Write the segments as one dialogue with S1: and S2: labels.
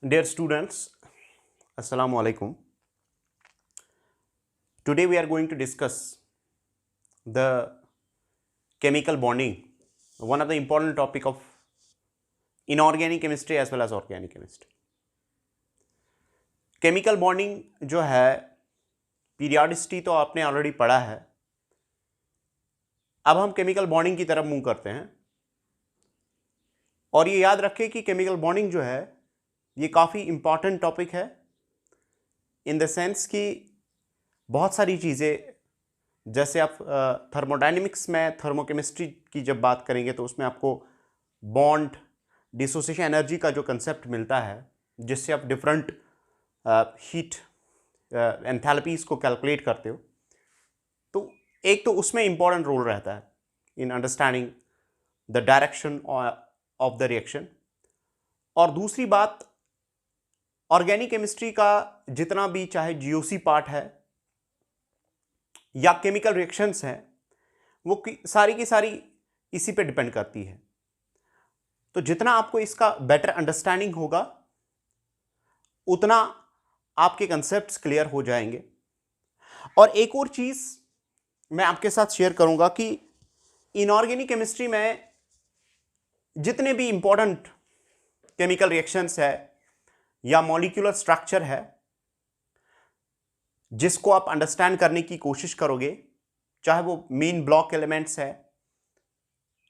S1: Dear students, Assalamu alaikum. Today we are going to discuss the chemical bonding, one of the important topic of inorganic chemistry as well as organic chemistry. Chemical bonding जो है periodicity तो आपने already पढ़ा है। अब हम chemical bonding की तरफ मूव करते हैं और ये याद रखें कि केमिकल बॉन्डिंग जो है ये काफ़ी इम्पॉर्टेंट टॉपिक है इन द सेंस कि बहुत सारी चीज़ें, जैसे आप थर्मोडायनेमिक्स में थर्मोकेमिस्ट्री की जब बात करेंगे तो उसमें आपको बॉन्ड डिसोसिएशन एनर्जी का जो कंसेप्ट मिलता है जिससे आप डिफरेंट हीट एंथैल्पीज को कैलकुलेट करते हो, तो एक तो उसमें इम्पॉर्टेंट रोल रहता है in understanding the direction of the reaction. और दूसरी बात, ऑर्गेनिक केमिस्ट्री का जितना भी चाहे जीओसी पार्ट है या केमिकल रिएक्शंस हैं वो सारी की सारी इसी पे डिपेंड करती है। तो जितना आपको इसका बेटर अंडरस्टैंडिंग होगा उतना आपके कंसेप्ट्स क्लियर हो जाएंगे। और एक और चीज़ मैं आपके साथ शेयर करूंगा कि इनऑर्गेनिक केमिस्ट्री में जितने भी इंपॉर्टेंट केमिकल रिएक्शंस है या मॉलिक्यूलर स्ट्रक्चर है जिसको आप अंडरस्टैंड करने की कोशिश करोगे, चाहे वो मेन ब्लॉक एलिमेंट्स है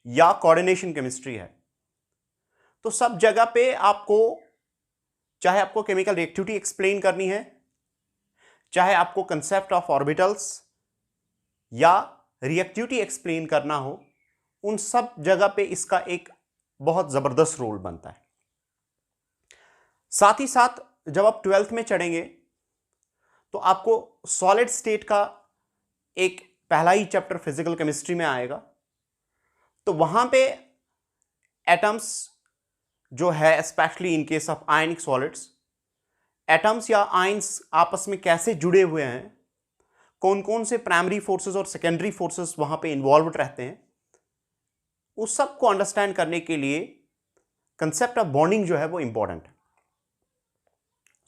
S1: या कोऑर्डिनेशन केमिस्ट्री है, तो सब जगह पे आपको, चाहे आपको केमिकल रिएक्टिविटी एक्सप्लेन करनी है, चाहे आपको कंसेप्ट ऑफ ऑर्बिटल्स या रिएक्टिविटी एक्सप्लेन करना हो, उन सब जगह पे इसका एक बहुत जबरदस्त रोल बनता है। साथ ही साथ जब आप 12th में चढ़ेंगे तो आपको सॉलिड स्टेट का एक पहला ही चैप्टर फिजिकल केमिस्ट्री में आएगा, तो वहां पे एटम्स जो है, specially in case of ionic solids, atoms या आयंस आपस में कैसे जुड़े हुए हैं, कौन कौन से प्राइमरी फोर्सेस और सेकेंडरी फोर्सेस वहां पे इन्वॉल्व रहते हैं, उस सब को अंडरस्टैंड करने के लिए कंसेप्ट ऑफ बॉन्डिंग जो है वो इंपॉर्टेंट है।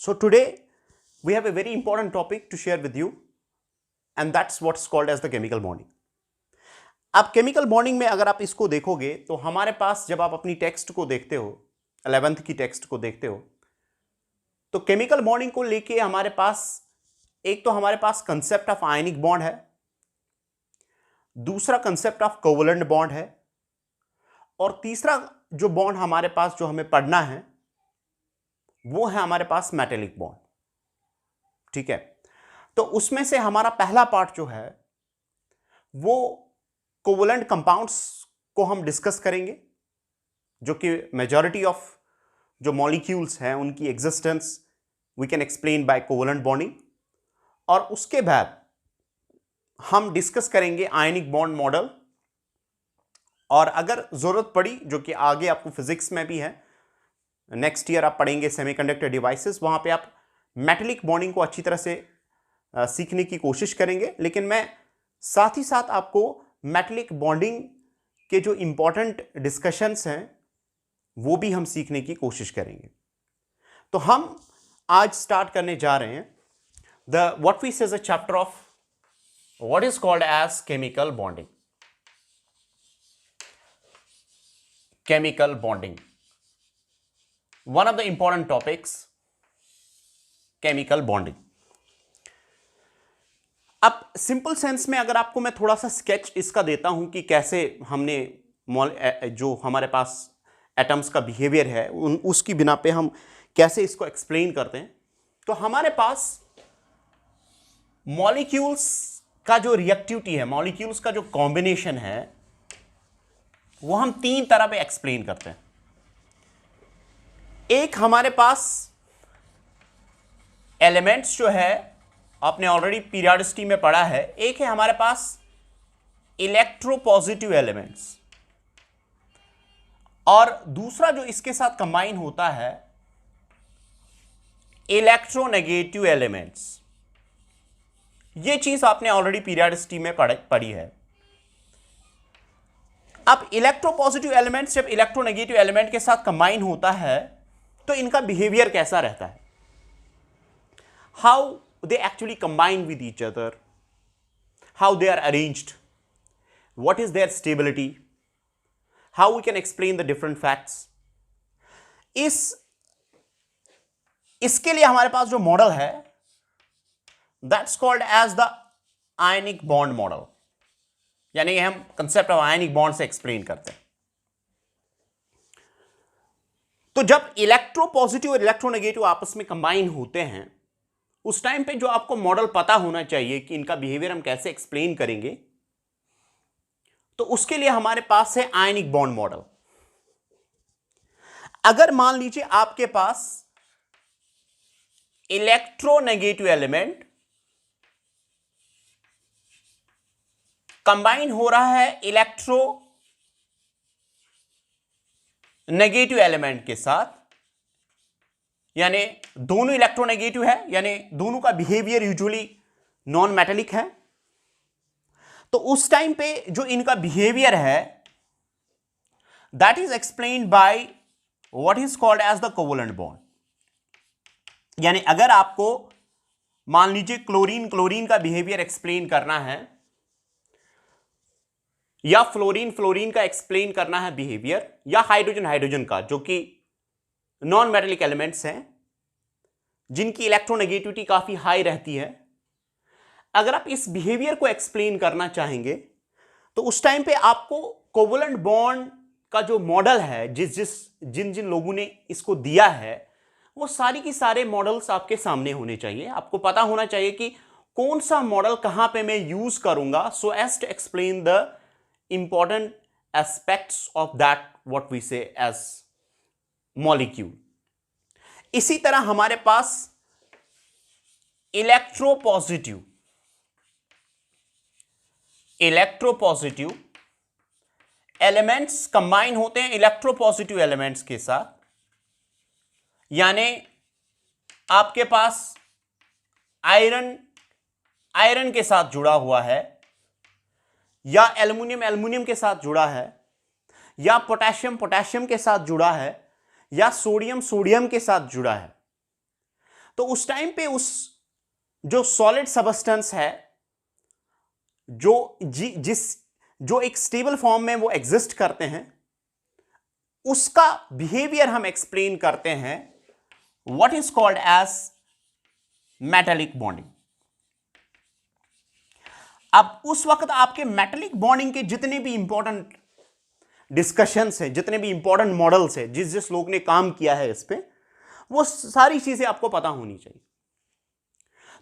S1: So today we have a very important topic to share with you and that's what's called as the chemical bonding. अब केमिकल बॉन्डिंग में अगर आप इसको देखोगे तो हमारे पास, जब आप अपनी टेक्स्ट को देखते हो, 11th की टेक्स्ट को देखते हो, तो केमिकल बॉन्डिंग को लेके हमारे पास एक तो हमारे पास कंसेप्ट ऑफ आयनिक बॉन्ड है, दूसरा कंसेप्ट ऑफ कोवलेंट बॉन्ड है, और तीसरा जो बॉन्ड हमारे पास जो हमें पढ़ना है वो है हमारे पास मेटेलिक बॉन्ड। ठीक है, तो उसमें से हमारा पहला पार्ट जो है वो कोवलेंट कंपाउंड्स को हम डिस्कस करेंगे, जो कि मेजॉरिटी ऑफ जो मॉलिक्यूल्स हैं उनकी existence we can explain by covalent bonding. और उसके बाद हम डिस्कस करेंगे आयनिक बॉन्ड मॉडल, और अगर जरूरत पड़ी, जो कि आगे आपको फिजिक्स में भी है, नेक्स्ट ईयर आप पढ़ेंगे सेमीकंडक्टर डिवाइसेस, वहां पे आप मेटेलिक बॉन्डिंग को अच्छी तरह से सीखने की कोशिश करेंगे। लेकिन मैं साथ ही साथ आपको मेटेलिक बॉन्डिंग के जो इंपॉर्टेंट डिस्कशंस हैं वो भी हम सीखने की कोशिश करेंगे। तो हम आज स्टार्ट करने जा रहे हैं the what we say a chapter of what is called as chemical bonding. Chemical bonding, one of the important topics, chemical bonding. अब सिंपल सेंस में अगर आपको मैं थोड़ा सा स्केच इसका देता हूं कि कैसे हमने जो हमारे पास एटम्स का बिहेवियर है उसकी बिना पे हम कैसे इसको एक्सप्लेन करते हैं, तो हमारे पास मॉलिक्यूल्स का जो रिएक्टिविटी है, मॉलिक्यूल्स का जो कॉम्बिनेशन है, वो हम तीन तरह पे एक्सप्लेन करते हैं। एक हमारे पास एलिमेंट्स जो है, आपने ऑलरेडी पीरियोडिसिटी में पढ़ा है, एक है हमारे पास इलेक्ट्रोपॉजिटिव एलिमेंट्स, और दूसरा जो इसके साथ कंबाइन होता है इलेक्ट्रोनेगेटिव एलिमेंट्स। ये चीज आपने ऑलरेडी पीरियोडिसिटी में पढ़ी है। अब इलेक्ट्रोपॉजिटिव एलिमेंट्स जब इलेक्ट्रोनेगेटिव एलिमेंट के साथ कंबाइन होता है तो इनका बिहेवियर कैसा रहता है, how they actually combine with each other, how they are arranged, what is their stability, how we can explain the different facts. इसके लिए हमारे पास जो मॉडल है that's called as the ionic bond model, यानी कि हम कंसेप्ट ऑफ आयनिक बॉन्ड से explain करते हैं। तो जब इलेक्ट्रोपॉजिटिव और इलेक्ट्रोनेगेटिव आपस में कंबाइन होते हैं उस टाइम पे जो आपको मॉडल पता होना चाहिए कि इनका बिहेवियर हम कैसे एक्सप्लेन करेंगे, तो उसके लिए हमारे पास है आयनिक बॉन्ड मॉडल। अगर मान लीजिए आपके पास इलेक्ट्रोनेगेटिव एलिमेंट कंबाइन हो रहा है इलेक्ट्रो नेगेटिव एलिमेंट के साथ, यानी दोनों इलेक्ट्रोनेगेटिव है, यानी दोनों का बिहेवियर यूजुअली नॉन मेटेलिक है, तो उस टाइम पे जो इनका बिहेवियर है that is explained by what is called as the covalent bond. यानी अगर आपको मान लीजिए क्लोरीन का बिहेवियर एक्सप्लेन करना है या फ्लोरीन का एक्सप्लेन करना है बिहेवियर, या हाइड्रोजन का, जो कि नॉन मेटेलिक एलिमेंट्स हैं जिनकी इलेक्ट्रोनेगेटिविटी काफी हाई रहती है, अगर आप इस बिहेवियर को एक्सप्लेन करना चाहेंगे तो उस टाइम पे आपको कोवलेंट बॉन्ड का जो मॉडल है जिन जिन लोगों ने इसको दिया है वो सारी की सारे मॉडल्स आपके सामने होने चाहिए। आपको पता होना चाहिए कि कौन सा मॉडल कहां पे मैं यूज करूंगा so as to explain the important aspects of that what we say as molecule. इसी तरह हमारे पास इलेक्ट्रोपॉजिटिव एलिमेंट्स कंबाइन होते हैं इलेक्ट्रोपॉजिटिव एलिमेंट्स के साथ, यानी आपके पास आयरन के साथ जुड़ा हुआ है, या एल्युमिनियम के साथ जुड़ा है, या पोटेशियम के साथ जुड़ा है, या सोडियम के साथ जुड़ा है। तो उस टाइम पे उस जो सॉलिड सबस्टेंस है जो एक स्टेबल फॉर्म में वो एग्जिस्ट करते हैं, उसका बिहेवियर हम एक्सप्लेन करते हैं what is called as metallic bonding. अब उस वक्त आपके मेटेलिक बॉन्डिंग के जितने भी इंपॉर्टेंट डिस्कशंस हैं, जितने भी इंपॉर्टेंट मॉडल्स हैं, जिस लोग ने काम किया है इस पे, वो सारी चीजें आपको पता होनी चाहिए।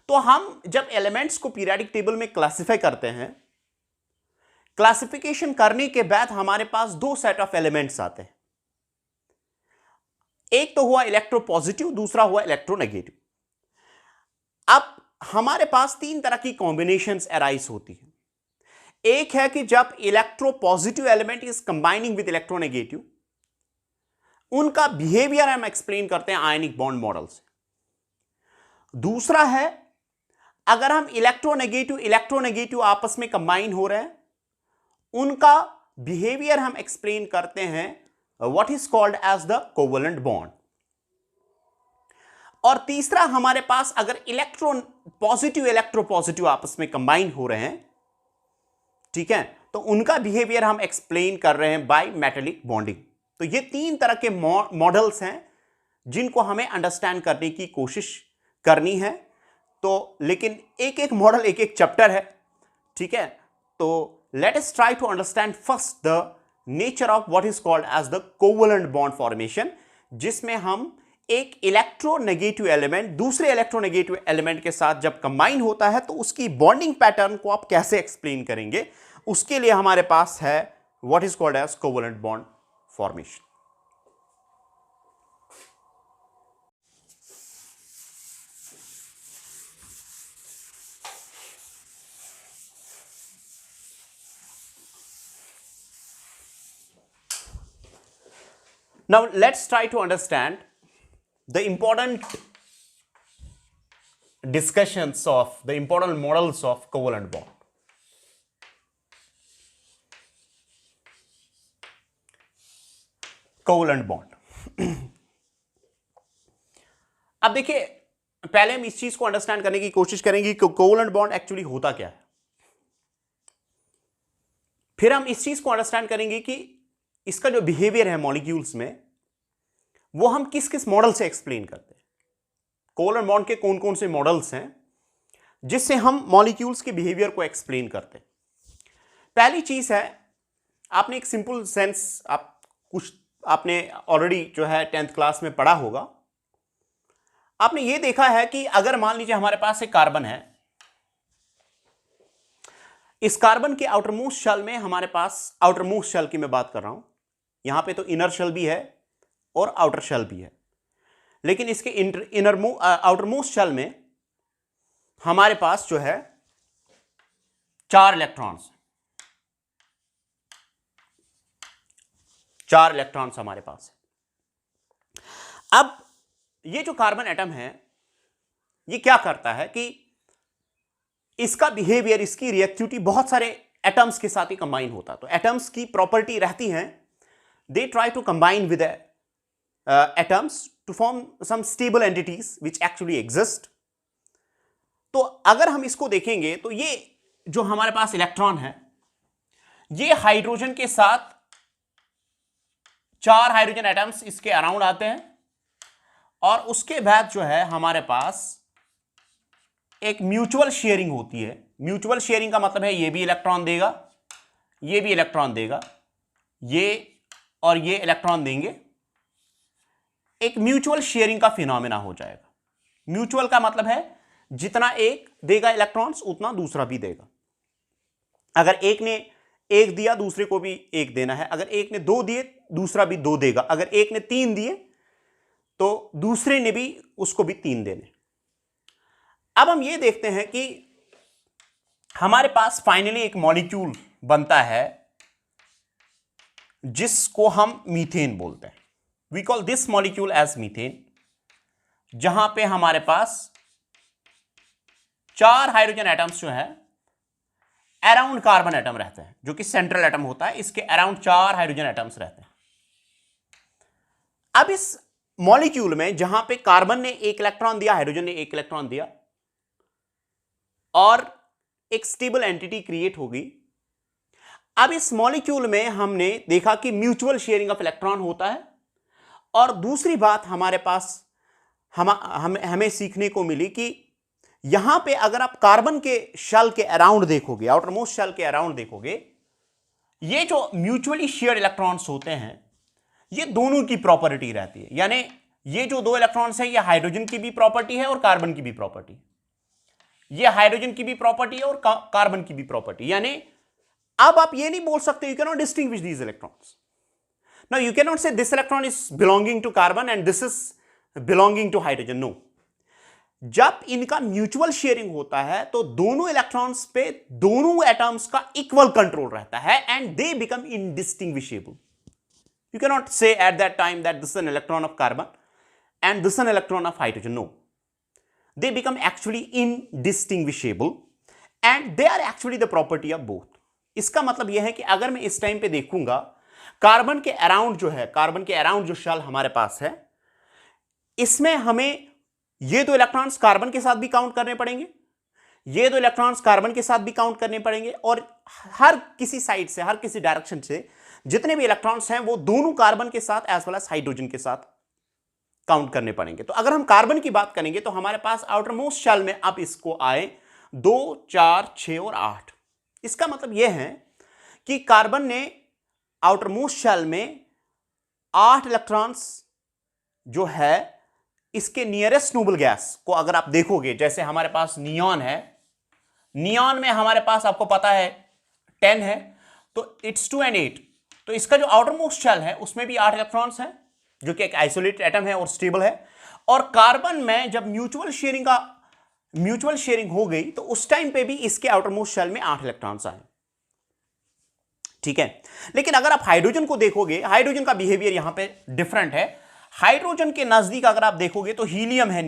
S1: तो हम जब एलिमेंट्स को पीरियोडिक टेबल में क्लासिफाई करते हैं, क्लासिफिकेशन करने के बाद हमारे पास दो सेट ऑफ एलिमेंट्स आते हैं, एक तो हुआ इलेक्ट्रोपॉजिटिव, दूसरा हुआ इलेक्ट्रोनेगेटिव। अब हमारे पास तीन तरह की कॉम्बिनेशंस अराइज होती हैं। एक है कि जब electropositive element is combining with electronegative, उनका बिहेवियर हम एक्सप्लेन करते हैं आयनिक बॉन्ड मॉडल से। दूसरा है अगर हम इलेक्ट्रोनेगेटिव आपस में कंबाइन हो रहे हैं, उनका बिहेवियर हम एक्सप्लेन करते हैं what is called as the covalent bond. और तीसरा हमारे पास अगर इलेक्ट्रोपॉजिटिव आपस में कंबाइन हो रहे हैं, ठीक है, तो उनका बिहेवियर हम एक्सप्लेन कर रहे हैं बाय मेटेलिक बॉन्डिंग। तो ये तीन तरह के मॉडल्स हैं जिनको हमें अंडरस्टैंड करने की कोशिश करनी है। तो लेकिन एक एक मॉडल एक एक चैप्टर है, ठीक है। तो let us try to understand first the nature of what is called as the covalent bond formation, जिसमें हम एक इलेक्ट्रोनेगेटिव एलिमेंट दूसरे इलेक्ट्रोनेगेटिव एलिमेंट के साथ जब कंबाइन होता है तो उसकी बॉन्डिंग पैटर्न को आप कैसे एक्सप्लेन करेंगे, उसके लिए हमारे पास है what is called as covalent bond formation. Now let's try to understand the important discussions of the important models of covalent bond. Covalent bond. अब देखिए, पहले हम इस चीज को अंडरस्टैंड करने की कोशिश करेंगे कि कोवलेंट बॉन्ड एक्चुअली होता क्या है, फिर हम इस चीज को अंडरस्टैंड करेंगे कि इसका जो बिहेवियर है मॉलिक्यूल्स में वो हम किस किस मॉडल से एक्सप्लेन करते हैं। कोवलेंट बॉन्ड के कौन कौन से मॉडल्स हैं जिससे हम मॉलिक्यूल्स के बिहेवियर को एक्सप्लेन करते हैं। पहली चीज है, आपने एक सिंपल सेंस आपने ऑलरेडी जो है 10th क्लास में पढ़ा होगा। आपने ये देखा है कि अगर मान लीजिए हमारे पास एक कार्बन है, इस कार्बन के आउटरमोस्ट शेल में हमारे पास, आउटरमोस्ट शेल की मैं बात कर रहा हूं, यहां पे तो इनर शेल भी है और आउटर शेल भी है, लेकिन इसके आउटरमोस्ट शेल में हमारे पास जो है 4 इलेक्ट्रॉन्स, 4 इलेक्ट्रॉन्स हमारे पास है। अब ये जो कार्बन एटम है ये क्या करता है कि इसका बिहेवियर, इसकी रिएक्टिविटी बहुत सारे एटम्स के साथ ही कंबाइन होता है। तो एटम्स की प्रॉपर्टी रहती है, they try to combine with atoms to form some stable entities which actually exist. तो अगर हम इसको देखेंगे तो ये जो हमारे पास इलेक्ट्रॉन है ये हाइड्रोजन के साथ 4 हाइड्रोजन एटम्स इसके अराउंड आते हैं और उसके बाद जो है हमारे पास एक म्यूचुअल शेयरिंग होती है। म्यूचुअल शेयरिंग का मतलब है ये भी इलेक्ट्रॉन देगा, ये भी इलेक्ट्रॉन देगा, ये और ये इलेक्ट्रॉन देंगे, एक म्यूचुअल शेयरिंग का फिनोमेना हो जाएगा। म्यूचुअल का मतलब है जितना एक देगा इलेक्ट्रॉन्स उतना दूसरा भी देगा। अगर एक ने एक दिया दूसरे को भी एक देना है, अगर एक ने 2 दिए दूसरा भी 2 देगा, अगर एक ने 3 दिए तो दूसरे ने भी उसको भी 3 देने। अब हम ये देखते हैं कि हमारे पास फाइनली एक मॉलिक्यूल बनता है जिसको हम मीथेन बोलते हैं। We call this molecule as methane, जहां पे हमारे पास 4 हाइड्रोजन एटम्स जो है अराउंड कार्बन एटम रहते हैं, जो कि सेंट्रल एटम होता है, इसके अराउंड 4 हाइड्रोजन एटम्स रहते हैं। अब इस मॉलिक्यूल में जहां पे कार्बन ने 1 इलेक्ट्रॉन दिया, हाइड्रोजन ने 1 इलेक्ट्रॉन दिया और एक स्टेबल एंटिटी क्रिएट होगी। अब इस मॉलिक्यूल में हमने देखा कि म्यूचुअल शेयरिंग ऑफ इलेक्ट्रॉन होता है। और दूसरी बात हमारे पास हमें सीखने को मिली कि यहां पे अगर आप कार्बन के शेल के अराउंड देखोगे, आउटरमोस्ट शेल के अराउंड देखोगे, ये जो म्यूचुअली शेयर्ड इलेक्ट्रॉन्स होते हैं ये दोनों की प्रॉपर्टी रहती है। यानी ये जो 2 इलेक्ट्रॉन्स हैं ये हाइड्रोजन की भी प्रॉपर्टी है और कार्बन की भी प्रॉपर्टी। ये हाइड्रोजन की भी प्रॉपर्टी है और कार्बन की भी प्रॉपर्टी। यानी अब आप ये नहीं बोल सकते, you can not distinguish these electrons. Now you can not say this electron is belonging to carbon and this is belonging to hydrogen. No, जब इनका म्यूचुअल शेयरिंग होता है तो दोनों इलेक्ट्रॉन्स पे दोनों एटम्स का इक्वल कंट्रोल रहता है and they become indistinguishable. You cannot say at that time that this is an electron of carbon and this is an electron of hydrogen. No, they become actually indistinguishable and they are actually the property of both. इसका मतलब यह है कि अगर मैं इस time पे देखूंगा कार्बन के अराउंड जो है, कार्बन के अराउंड जो शेल हमारे पास है, इसमें हमें ये 2 इलेक्ट्रॉन्स कार्बन के साथ भी काउंट करने पड़ेंगे, ये 2 इलेक्ट्रॉन्स कार्बन के साथ भी काउंट करने पड़ेंगे और हर किसी साइड से, हर किसी डायरेक्शन से जितने भी इलेक्ट्रॉन्स हैं वो दोनों कार्बन के साथ एज वेल एज हाइड्रोजन के साथ काउंट करने पड़ेंगे। तो अगर हम कार्बन की बात करेंगे तो हमारे पास आउटरमोस्ट शेल में अब इसको आए 2, 4, 6 और 8। इसका मतलब यह है कि कार्बन ने आउटरमोस्ट शेल में 8 इलेक्ट्रॉन्स जो है इसके नियरेस्ट नोबल गैस को अगर आप देखोगे, जैसे हमारे पास नियॉन है, नियॉन में हमारे पास आपको पता है 10 है, तो इट्स 2 and 8। तो इसका जो आउटरमोस्ट शेल है उसमें भी 8 इलेक्ट्रॉन्स हैं जो कि एक आइसोलेटेड एटम है और स्टेबल है। और कार्बन में जब म्यूचुअल शेयरिंग हो गई तो उस टाइम पे भी इसके आउटरमोस्ट शेल में 8 इलेक्ट्रॉन्स आए। ठीक है, लेकिन अगर आप हाइड्रोजन को देखोगे, हाइड्रोजन का बिहेवियर यहां पे डिफरेंट है। हाइड्रोजन के नजदीक अगर आप देखोगे तो हीलियम है,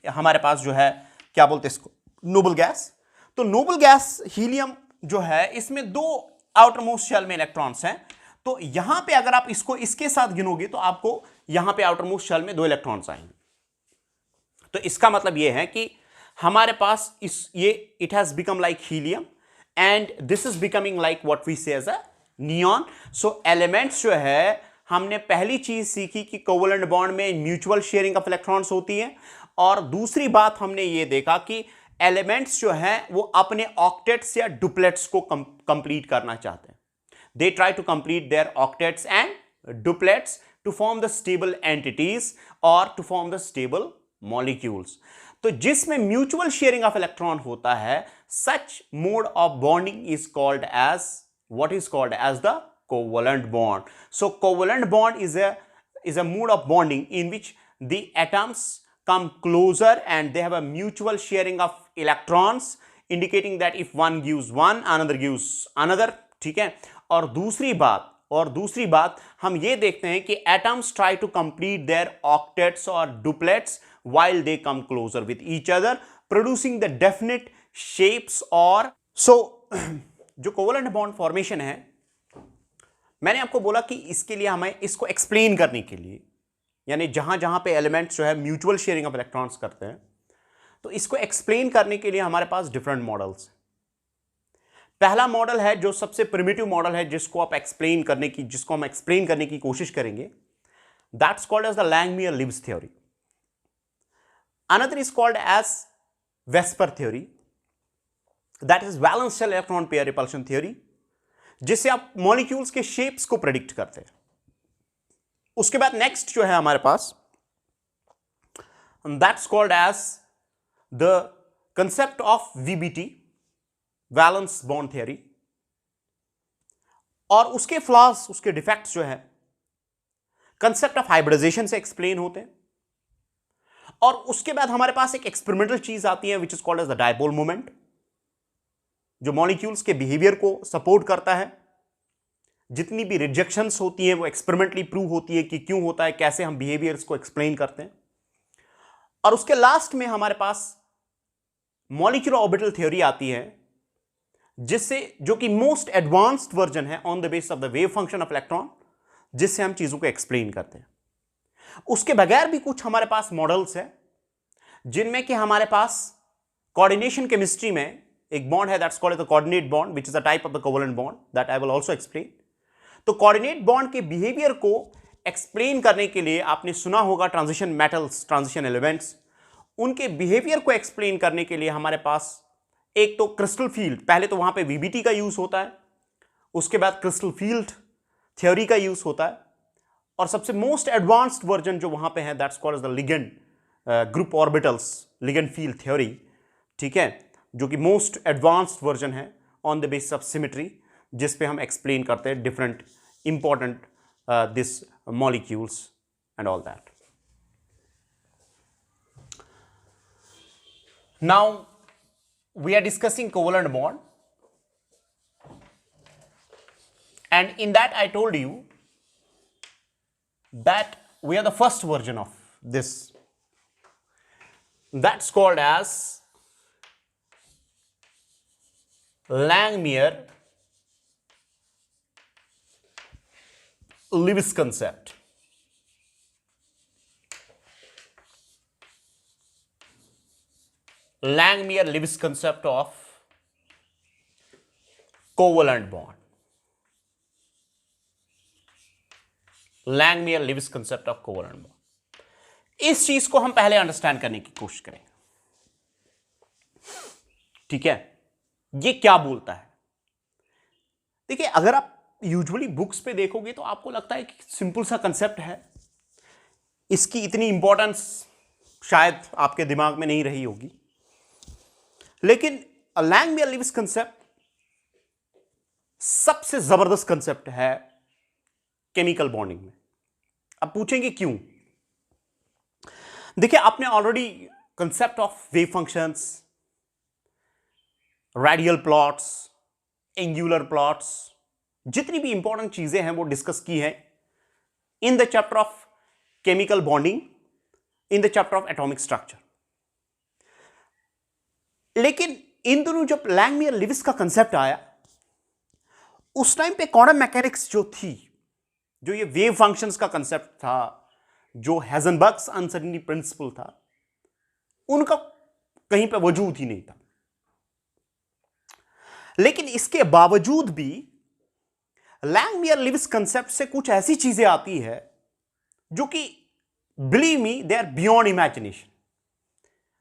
S1: हमारे पास जो है क्या बोलते हैं इसको, नोबल गैस। तो नोबल गैस हीलियम जो है इसमें 2 आउटरमोस्ट शेल में इलेक्ट्रॉन्स हैं, तो यहां पे अगर आप इसको इसके साथ गिनोगे तो आपको यहां पे आउटर मोस्ट शेल में 2 इलेक्ट्रॉन्स आएंगे। तो इसका मतलब यह है कि हमारे पास it has become like helium and this is becoming like what we say as a neon. So elements जो है, हमने पहली चीज सीखी कि कोवलेंट बॉन्ड में म्यूचुअल शेयरिंग ऑफ इलेक्ट्रॉन्स होती है, और दूसरी बात हमने ये देखा कि एलिमेंट्स जो हैं वो अपने ऑक्टेट्स या डुप्लेट्स को कंप्लीट करना चाहते हैं। They try to complete their octets and duplets to form the stable entities और to form the stable molecules. तो जिसमें म्यूचुअल शेयरिंग ऑफ इलेक्ट्रॉन होता है, such mode of bonding is called as what is called as the covalent bond. So covalent bond is a mode of bonding in which the atoms come closer and they have a mutual sharing of electrons, indicating that if one gives one, another gives another. ठीक है। और दूसरी बात हम ये देखते हैं कि atoms try to complete their octets or duplets while they come closer with each other, producing the definite shapes or so जो कोवलेंट बॉन्ड फॉर्मेशन है, मैंने आपको बोला कि इसके लिए हमें इसको एक्सप्लेन करने के लिए, यानी जहां जहां पे एलिमेंट्स जो है म्यूचुअल शेयरिंग ऑफ इलेक्ट्रॉन्स करते हैं, तो इसको एक्सप्लेन करने के लिए हमारे पास डिफरेंट मॉडल्स। पहला मॉडल है जो सबसे प्रिमिटिव मॉडल है, जिसको हम एक्सप्लेन करने की कोशिश करेंगे, that's called as the Langmuir Lewis theory. Another is called as VSEPR theory, that is valence shell electron pair repulsion theory, जिससे आप मॉलिक्यूल्स के शेप्स को प्रेडिक्ट करते हैं। उसके बाद नेक्स्ट जो है हमारे पास, that's called as the concept of VBT, valence bond theory, और उसके फ्लॉज, उसके डिफेक्ट्स जो है कंसेप्ट ऑफ हाइब्रिडाइजेशन से एक्सप्लेन होते हैं। और उसके बाद हमारे पास एक एक्सपेरिमेंटल चीज आती है which is called as the dipole moment, जो मॉलिक्यूल्स के बिहेवियर को सपोर्ट करता है। जितनी भी रिजेक्शंस होती हैं वो एक्सपेरिमेंटली प्रूव होती है कि क्यों होता है, कैसे हम बिहेवियर्स को एक्सप्लेन करते हैं। और उसके लास्ट में हमारे पास मॉलिक्यूलर ऑर्बिटल थ्योरी आती है, जिससे, जो कि मोस्ट एडवांस्ड वर्जन है on the base of the wave function of electron, जिससे हम चीजों को एक्सप्लेन करते हैं। उसके बगैर भी कुछ हमारे पास मॉडल्स है, जिनमें कि हमारे पास कोऑर्डिनेशन केमिस्ट्री में एक बॉन्ड है, that's called the coordinate bond, which is a type of the covalent bond, that I will also explain. तो कोऑर्डिनेट बॉन्ड के बिहेवियर को एक्सप्लेन करने के लिए आपने सुना होगा ट्रांजिशन मेटल्स, ट्रांजिशन एलिमेंट्स, उनके बिहेवियर को एक्सप्लेन करने के लिए हमारे पास एक तो क्रिस्टल फील्ड, पहले तो वहां पे वीबीटी का यूज होता है, उसके बाद क्रिस्टल फील्ड थ्योरी का यूज होता है, और सबसे मोस्ट एडवांस्ड वर्जन जो वहां पे है, that's called the ligand group orbitals, ligand field theory. ठीक है, जो कि मोस्ट एडवांस्ड वर्जन है on the basis of symmetry, जिस पे हम एक्सप्लेन करते हैं different important this molecules and all that. Now we are discussing covalent bond, and in that I told you that we are the first version of this, that's called as Langmuir-Lewis concept. Langmuir-Lewis concept of covalent bond. Langmuir-Lewis concept of covalent bond. इस चीज को हम पहले understand करने की कोशिश करेंगे। ठीक है, ये क्या बोलता है? देखिए, अगर आप यूजुअली बुक्स पे देखोगे तो आपको लगता है कि सिंपल सा कंसेप्ट है, इसकी इतनी इंपॉर्टेंस शायद आपके दिमाग में नहीं रही होगी, लेकिन लैंगमियर-लिविस कंसेप्ट सबसे जबरदस्त कंसेप्ट है केमिकल बॉन्डिंग में। अब पूछेंगे क्यों? देखिए, आपने already concept of wave functions, radial plots, angular plots, जितनी भी इंपॉर्टेंट चीजें हैं वो डिस्कस की हैं in the chapter of chemical bonding, in the chapter of atomic structure. लेकिन इन दोनों जब लैंगमियर-लिविस का कंसेप्ट आया, उस टाइम पे क्वांटम मैकेनिक्स जो थी जो ये वेव फंक्शंस का कंसेप्ट था, जो हेजनबर्ग्स अनसर्टेनिटी प्रिंसिपल था, उनका कहीं पे वजूद ही नहीं था। लेकिन इसके बावजूद भी लैंगमियर लिविस कंसेप्ट से कुछ ऐसी चीजें आती है जो कि believe me they are beyond imagination.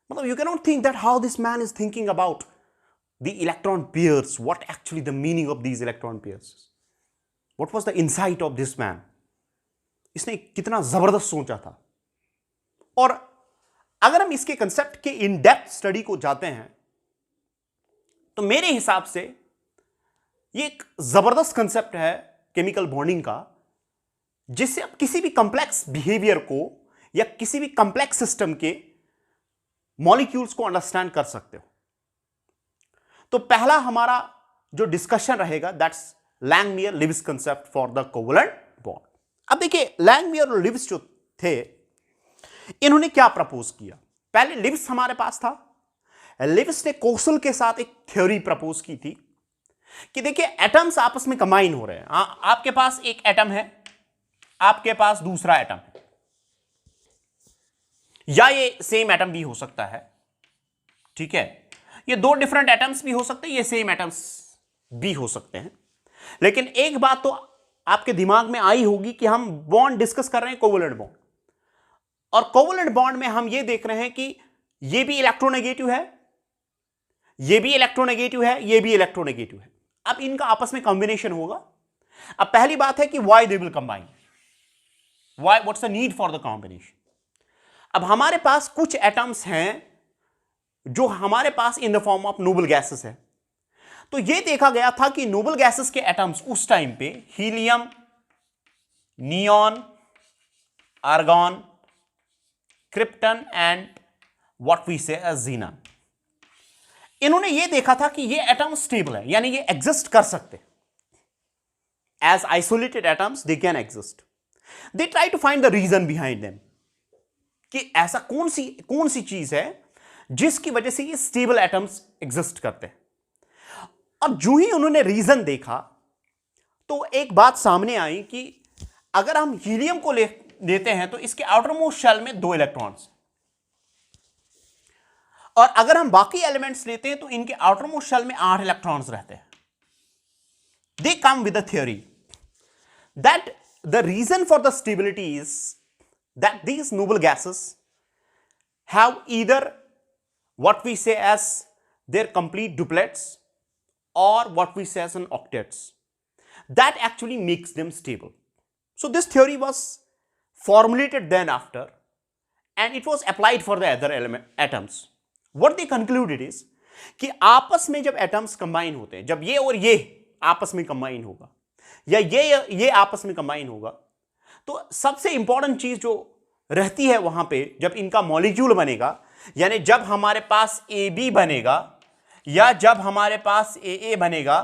S1: मतलब you can not think that how this man is thinking about the electron pairs, what actually the meaning of these electron pairs, what was the insight of this man. इसने कितना जबरदस्त सोचा था। और अगर हम इसके कंसेप्ट के इन डेप्थ स्टडी को जाते हैं तो मेरे हिसाब से ये एक जबरदस्त कंसेप्ट है केमिकल बॉन्डिंग का, जिससे आप किसी भी कंप्लेक्स बिहेवियर को या किसी भी कंप्लेक्स सिस्टम के मॉलिक्यूल्स को अंडरस्टैंड कर सकते हो। तो पहला हमारा जो डिस्कशन रहेगा that's Langmuir Lewis concept for the covalent bond. अब देखिए लैंगमियर और लिविस जो थे, इन्होंने क्या प्रपोज किया। पहले लिविस हमारे पास था। लिविस ने कोसल के साथ एक थ्योरी प्रपोज की थी कि देखिए एटम्स आपस में कंबाइन हो रहे हैं। आपके पास एक एटम है, आपके पास दूसरा एटम है, या ये सेम एटम भी हो सकता है, ठीक है। ये दो डिफरेंट एटम्स भी हो सकते हैं, ये सेम एटम्स भी हो सकते हैं। लेकिन एक बात तो आपके दिमाग में आई होगी कि हम बॉन्ड डिस्कस कर रहे हैं कोवलेंट बॉन्ड, और कोवलेंट बॉन्ड में हम ये देख रहे हैं कि ये भी इलेक्ट्रोनेगेटिव है, ये भी इलेक्ट्रोनेगेटिव है, ये भी इलेक्ट्रोनेगेटिव है। अब इनका आपस में कॉम्बिनेशन होगा। अब पहली बात है कि why they will combine, why, what's the need for the combination. अब हमारे पास कुछ एटम्स हैं जो हमारे पास in the form of noble gases है। तो यह देखा गया था कि नोबल गैसेस के एटम्स उस टाइम पे helium, neon, argon, krypton and what we say xenon, इन्होंने यह देखा था कि ये एटम स्टेबल है, यानी ये एग्जिस्ट कर सकते। As isolated atoms they can exist. They try to find the reason behind them, कि ऐसा कौन सी चीज है जिसकी वजह से ये स्टेबल एटम्स एग्जिस्ट करते हैं। अब जो ही उन्होंने रीजन देखा तो एक बात सामने आई कि अगर हम हीलियम को लेते हैं तो इसके आउटरमोस्ट शेल में 2 इलेक्ट्रॉन्स, और अगर हम बाकी एलिमेंट्स लेते हैं तो इनके आउटरमोस्ट शेल में 8 इलेक्ट्रॉन्स रहते हैं। They come with a theory that the reason for the stability is that these noble gases have either what we say as their complete duplets or what we say as an octets that actually makes them stable. So this theory was formulated then after, and it was applied for the other atoms. What they concluded is कि आपस में जब atoms combine होते हैं, जब ये और ये आपस में कंबाइन होगा या ये आपस में कंबाइन होगा, तो सबसे इंपॉर्टेंट चीज जो रहती है वहां पे जब इनका मॉलिक्यूल बनेगा, यानी जब हमारे पास AB बनेगा या जब हमारे पास AA बनेगा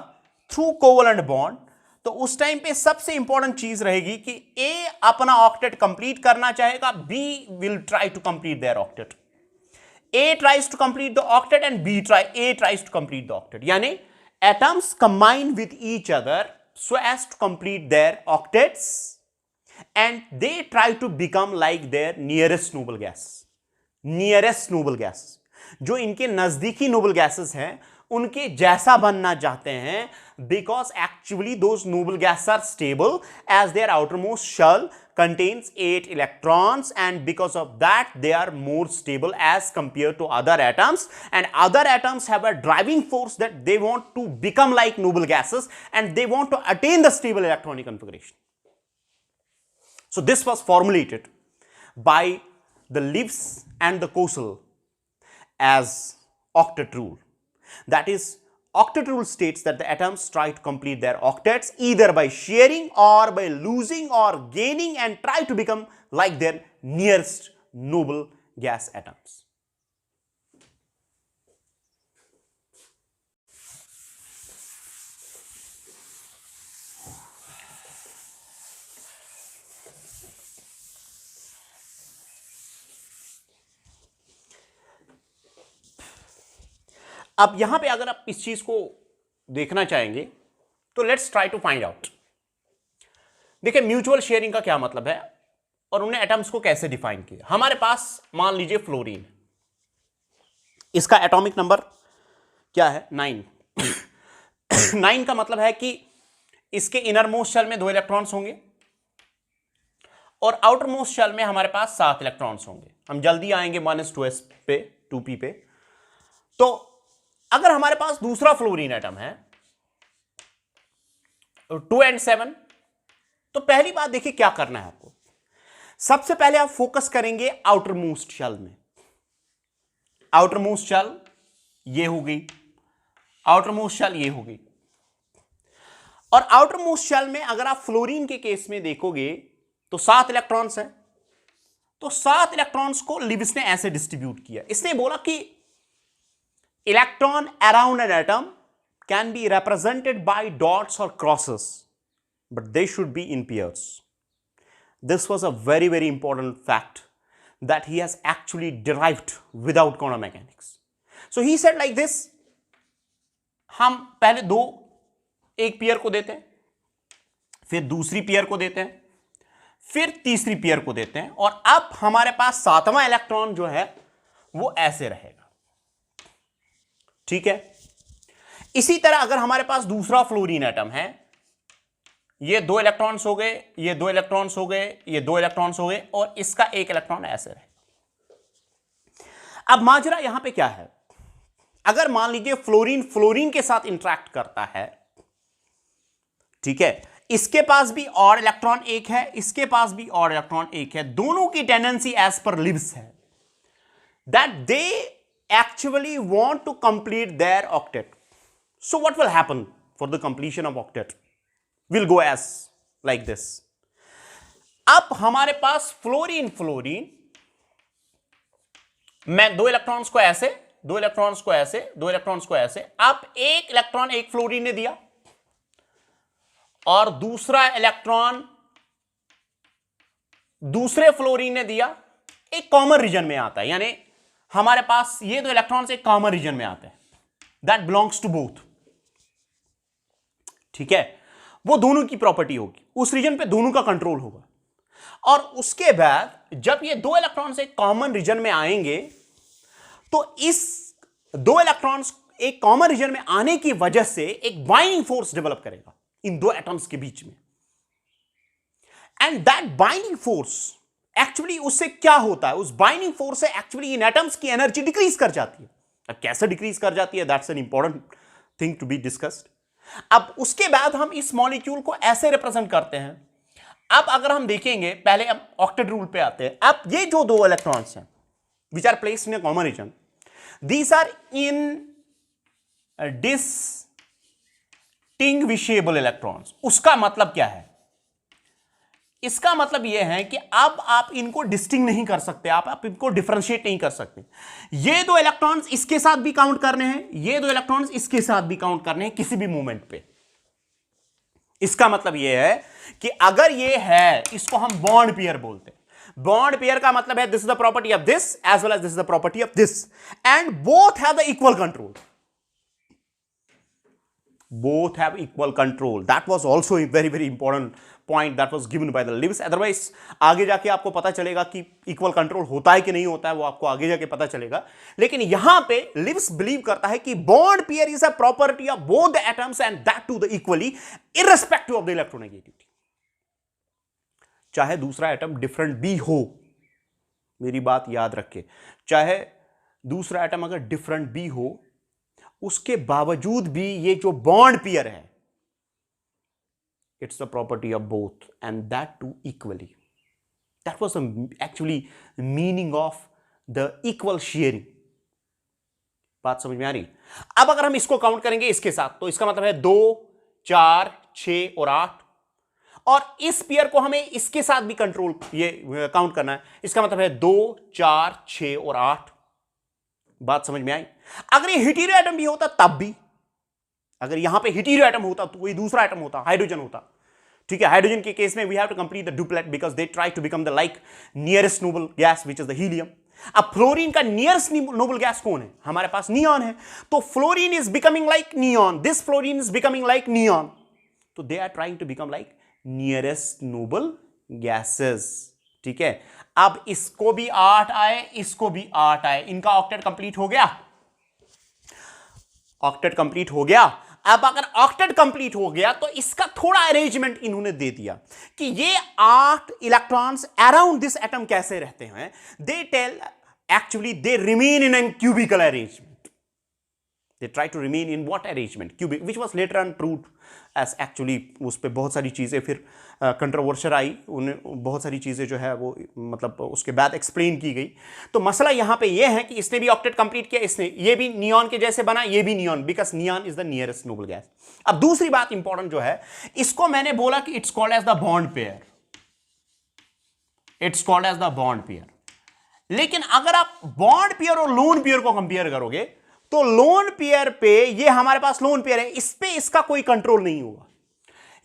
S1: थ्रू कोवलेंट बॉन्ड, तो उस टाइम पे सबसे इंपॉर्टेंट चीज रहेगी कि A अपना ऑक्टेट कंप्लीट करना चाहेगा, B will try to complete their octet. A tries to complete the octet and A tries to complete the octet. यानी atoms combine with each other so as to complete their octets, and they try to become like their nearest noble gas. Nearest noble gas, जो इनके नजदीकी noble gases हैं उनके जैसा बनना चाहते हैं, because actually those noble gases are stable as their outermost shell contains 8 electrons, and because of that they are more stable as compared to other atoms, and other atoms have a driving force that they want to become like noble gases and they want to attain the stable electronic configuration. So this was formulated by the Lewis and the Kossel as octet rule. That is, octet rule states that the atoms try to complete their octets either by sharing or by losing or gaining and try to become like their nearest noble gas atoms. अब यहां पे अगर आप इस चीज को देखना चाहेंगे तो let's try to find out देखिए म्यूचुअल शेयरिंग का क्या मतलब है और उन्होंने एटम्स को कैसे डिफाइन किया। हमारे पास मान लीजिए फ्लोरीन, इसका एटॉमिक नंबर क्या है 9। 9 का मतलब है कि इसके इनर मोस्ट शेल में 2 इलेक्ट्रॉन्स होंगे और आउटर मोस्ट शेल में हमारे पास 7 इलेक्ट्रॉन्स होंगे। हम जल्दी आएंगे -2s पे 2p पे। तो अगर हमारे पास दूसरा फ्लोरीन एटम है 2 and 7, तो पहली बात देखिए क्या करना है आपको। सबसे पहले आप फोकस करेंगे आउटर मोस्ट शेल में। आउटर मोस्ट शेल ये हो गई, आउटर मोस्ट शेल ये हो गई, और आउटर मोस्ट शेल में अगर आप फ्लोरीन के केस में देखोगे तो 7 इलेक्ट्रॉन्स हैं। तो 7 इलेक्ट्रॉन्स को लिविस ने ऐसे डिस्ट्रीब्यूट किया। इसने बोला कि electron around an atom can be represented by dots और crosses, but they should be in pairs. This was a very, very important fact that he has actually derived without quantum mechanics. So he said like this, हम पहले एक pair को देते हैं, फिर दूसरी pair को देते हैं, फिर तीसरी पेयर को देते हैं, और अब हमारे पास 7वां इलेक्ट्रॉन जो है वो ऐसे रहेगा। ठीक है। इसी तरह अगर हमारे पास दूसरा फ्लोरीन एटम है, ये 2 इलेक्ट्रॉन्स हो गए, ये 2 इलेक्ट्रॉन्स हो गए, ये 2 इलेक्ट्रॉन्स हो गए, और इसका 1 इलेक्ट्रॉन ऐसे रहेगा। अब माजरा यहां पे क्या है, अगर मान लीजिए फ्लोरीन के साथ इंटरेक्ट करता है, ठीक है, इसके पास भी और इलेक्ट्रॉन 1 है, इसके पास भी और इलेक्ट्रॉन 1 है, दोनों की टेंडेंसी एज पर लिव्स है that they actually want to complete their octet. So what will happen for the completion of octet? will go as like this. अब हमारे पास फ्लोरीन मैं 2 इलेक्ट्रॉन्स को ऐसे, 2 इलेक्ट्रॉन्स को ऐसे, 2 इलेक्ट्रॉन्स को ऐसे, अब 1 इलेक्ट्रॉन एक फ्लोरीन ने दिया और दूसरा इलेक्ट्रॉन दूसरे फ्लोरीन ने दिया, एक कॉमन रीजन में आता है, यानी हमारे पास ये 2 इलेक्ट्रॉन्स एक कॉमन रीजन में आते हैं दैट बिलोंग्स टू बोथ। ठीक है, वो दोनों की प्रॉपर्टी होगी, उस रीजन पे दोनों का कंट्रोल होगा। और उसके बाद जब ये 2 इलेक्ट्रॉन्स एक कॉमन रीजन में आएंगे तो इस 2 इलेक्ट्रॉन्स एक कॉमन रीजन में आने की वजह से एक बाइंडिंग फोर्स डेवलप करेगा इन 2 एटम्स के बीच में, and that binding force actually उससे क्या होता है, उस बाइंडिंग फोर्स से एक्चुअली इन एटम्स की एनर्जी डिक्रीज कर जाती है। अब कैसे डिक्रीज कर जाती है, that's an important thing to be discussed. अब उसके बाद हम इस मॉलिक्यूल को ऐसे रिप्रेजेंट करते हैं। अब अगर हम देखेंगे, पहले अब ऑक्टेट रूल पे आते हैं। अब ये जो 2 इलेक्ट्रॉन्स हैं which are placed in a common region, these are indistinguishable electrons. उसका मतलब क्या है? इसका मतलब यह है कि अब आप इनको डिस्टिंग नहीं कर सकते, आप इनको डिफरेंशिएट नहीं कर सकते। ये 2 इलेक्ट्रॉन्स इसके साथ भी काउंट करने हैं, ये 2 इलेक्ट्रॉन्स इसके साथ भी काउंट करने हैं किसी भी मोमेंट पे। इसका मतलब यह है कि अगर ये है, इसको हम बॉन्ड पेयर बोलते हैं। बॉन्ड पेयर का मतलब है this is the property of this as well as this is the property of this, and both have the equal control. Both have equal control. That was also a very, very important point that was given by the Lewis. Otherwise, आगे जाके आपको पता चलेगा कि equal control होता है कि नहीं होता है, वो आपको आगे जाके पता चलेगा। लेकिन यहां पे Lewis believe करता है कि bond pair is a property of both the atoms and that too the equally irrespective of the electronegativity. चाहे दूसरा एटम डिफरेंट भी हो, मेरी बात याद रखे, चाहे दूसरा एटम अगर डिफरेंट भी हो, उसके बावजूद भी ये जो बॉन्ड पेयर है, it's the property of both and that too equally. That was actually meaning of the equal sharing. बात समझ में आ रही? अब अगर हम इसको काउंट करेंगे इसके साथ, तो इसका मतलब है 2, 4, 6 और 8, और इस पेयर को हमें इसके साथ भी कंट्रोल ये काउंट करना है। इसका मतलब है 2, 4, 6 और 8। बात समझ में आई? अगर ये हीटेरियो एटम भी होता तब भी, अगर यहां पे हीटेरियो एटम होता तो कोई दूसरा एटम होता, हाइड्रोजन होता। ठीक है, हाइड्रोजन के केस में we have to complete the duplet because they try to become the like nearest noble gas which is the helium. अब फ्लोरीन का नियरेस्ट नोबल गैस कौन है? हमारे पास नियॉन है, तो fluorine is becoming like neon, this fluorine is becoming like neon, तो they are trying to become like nearest noble gases. ठीक है, अब इसको भी 8 आए, इसको भी 8 आए, इनका ऑक्टेट कंप्लीट हो गया, ऑक्टेट कंप्लीट हो गया। अब अगर ऑक्टेट कंप्लीट हो गया तो इसका थोड़ा अरेंजमेंट इन्होंने दे दिया कि ये 8 इलेक्ट्रॉन्स अराउंड दिस एटम कैसे रहते हैं। They tell actually they remain in an cubical arrangement. They try to remain in what arrangement? Cubic, which was later on proved as actually उस पर बहुत सारी चीज़ें फिर कंट्रोवर्शियल आई, उन्हें बहुत सारी चीज़ें जो है वो मतलब उसके बाद एक्सप्लेन की गई। तो मसला यहाँ पे ये है कि इसने भी ऑक्टेट कंप्लीट किया, इसने ये भी नियॉन के जैसे बना, ये भी neon, because neon is the nearest noble gas. अब दूसरी बात इंपॉर्टेंट जो है, इसको मैंने बोला कि it's called as the bond pair, it's called as the bond pair. लेकिन अगर आप बॉन्ड पेयर और लोन पेयर को कंपेयर करोगे तो लोन पेयर पे, ये हमारे पास लोन पेयर है, इस पे इसका कोई कंट्रोल नहीं होगा।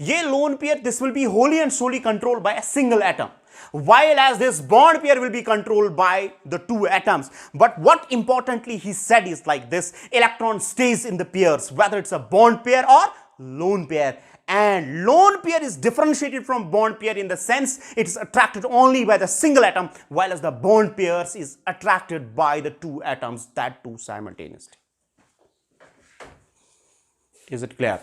S1: ये lone pair, this will be wholly and solely controlled by a single atom, while as this bond pair will be controlled by the two atoms. But what importantly he said is like this: electron stays in the pairs, whether it's a bond pair or lone pair. And lone pair is differentiated from bond pair in the sense it is attracted only by the single atom, while as the bond pairs is attracted by the two atoms, that too simultaneously. Is it clear?